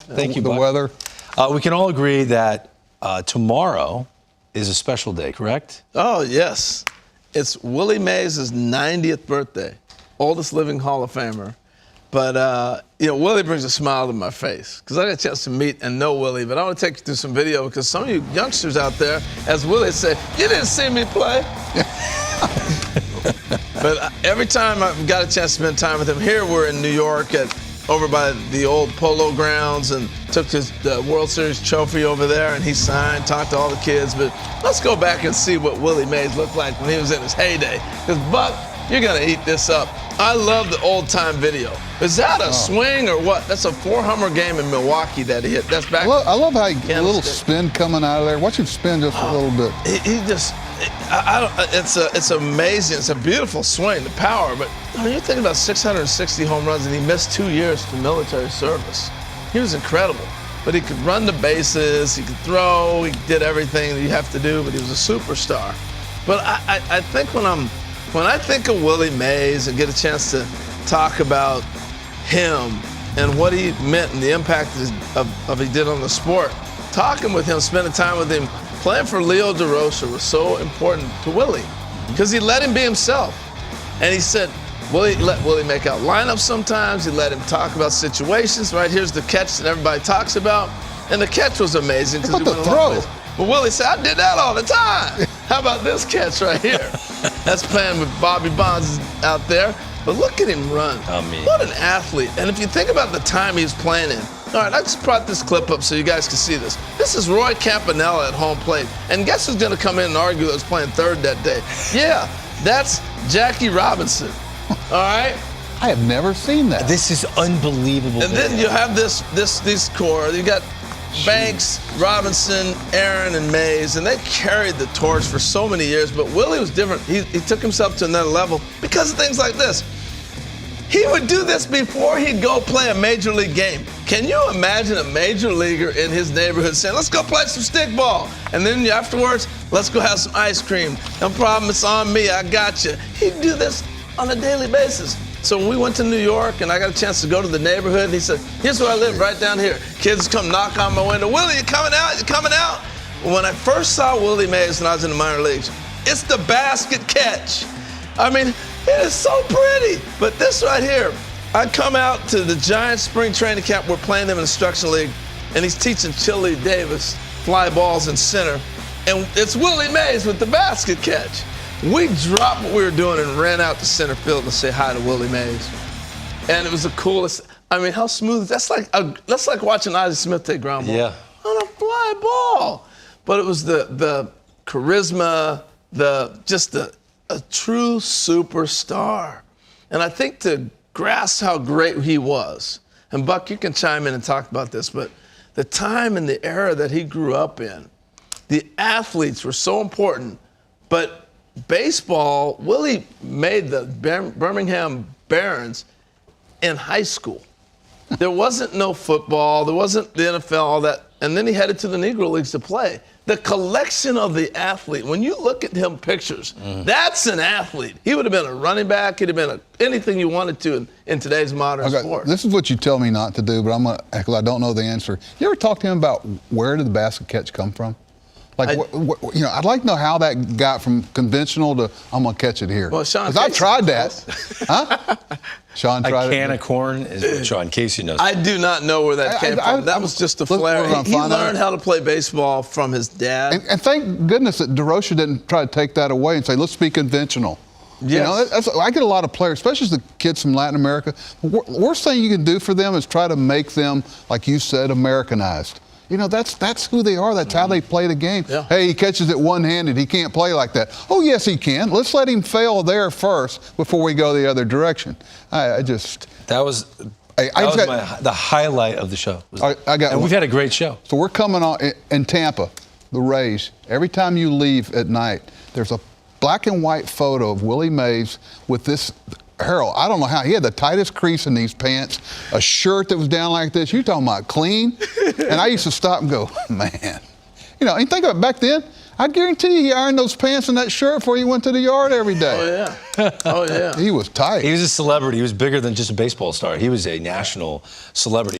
Thank you, The Buck. weather. We can all agree that tomorrow is a special day, correct? Oh, yes. It's Willie Mays' 90th birthday, oldest living Hall of Famer. But, Willie brings a smile to my face because I got a chance to meet and know Willie. But I want to take you through some video because some of you youngsters out there, as Willie said, you didn't see me play. But every time I've got a chance to spend time with him, here we're in New York over by the old Polo Grounds and took his World Series trophy over there, and he signed, talked to all the kids. But let's go back and see what Willie Mays looked like when he was in his heyday. Because, Buck, you're going to eat this up. I love the old-time video. Is that a swing or what? That's a four-hummer game in Milwaukee that he hit. That's back. I love how he a little State. Spin coming out of there. Watch him spin just a little bit. He just, it's amazing. It's a beautiful swing, the power. But when you think about 660 home runs and he missed 2 years for military service, he was incredible. But he could run the bases, he could throw, he did everything that you have to do, but he was a superstar. But I think when I think of Willie Mays and get a chance to talk about him and what he meant and the impact of he did on the sport, talking with him, spending time with him, playing for Leo DeRosa was so important to Willie because he let him be himself. And he said, let Willie make out lineups sometimes. He let him talk about situations. Right here's the catch that everybody talks about. And the catch was amazing because he went a long ways. But Willie said, I did that all the time. How about this catch right here? That's playing with Bobby Bonds out there. But look at him run. What an athlete. And if you think about the time he was playing in. All right, I just brought this clip up so you guys can see this. This is Roy Campanella at home plate. And guess who's going to come in and argue that was playing third that day? Yeah, that's Jackie Robinson. All right? I have never seen that. This is unbelievable. And then you have this core. You got Banks, Robinson, Aaron, and Mays, and they carried the torch for so many years. But Willie was different. He took himself to another level because of things like this. He would do this before he'd go play a major league game. Can you imagine a major leaguer in his neighborhood saying, let's go play some stickball? And then afterwards, let's go have some ice cream. No problem, it's on me, I got you. He'd do this on a daily basis. So when we went to New York and I got a chance to go to the neighborhood, and he said, here's where I live, right down here. Kids come knock on my window. Willie, you coming out? You coming out? When I first saw Willie Mays when I was in the minor leagues, it's the basket catch. I mean, it is so pretty. But this right here, I come out to the Giants spring training camp. We're playing them in the instruction league, and he's teaching Chili Davis fly balls in center. And it's Willie Mays with the basket catch. We dropped what we were doing and ran out to center field to say hi to Willie Mays. And it was the coolest. I mean, how smooth. That's like watching Ozzie Smith take ground ball. Yeah. On a fly ball. But it was the charisma, a true superstar. And I think to grasp how great he was, and Buck, you can chime in and talk about this, but the time and the era that he grew up in, the athletes were so important, but baseball, Willie made the Birmingham Barons in high school. There wasn't no football, there wasn't the NFL, all that, and then he headed to the Negro Leagues to play. The collection of the athlete, when you look at him pictures, that's an athlete. He would have been a running back, he'd have been anything you wanted to in today's modern sport. This is what you tell me not to do, but because I don't know the answer. You ever talk to him about where did the basket catch come from? Like, I'd like to know how that got from conventional to I'm gonna catch it here. Well, Sean, because I tried that. Huh? Sean tried it. A can of corn is what Sean Casey knows. I do not know where that came from. That was just a flair. He learned how to play baseball from his dad. And thank goodness that DeRosa didn't try to take that away and say, let's be conventional. Yes. I get a lot of players, especially the kids from Latin America. The worst thing you can do for them is try to make them, like you said, Americanized. That's who they are. That's how they play the game. Yeah. Hey, he catches it one-handed. He can't play like that. Oh, yes, he can. Let's let him fail there first before we go the other direction. That was the highlight of the show. And we've had a great show. So we're coming on in Tampa, the Rays. Every time you leave at night, there's a black and white photo of Willie Mays with this. Harold, I don't know how. He had the tightest crease in these pants, a shirt that was down like this. You're talking about clean. And I used to stop and go, man. And think about it, back then, I guarantee you he ironed those pants and that shirt before he went to the yard every day. Oh, yeah. He was tight. He was a celebrity. He was bigger than just a baseball star. He was a national celebrity.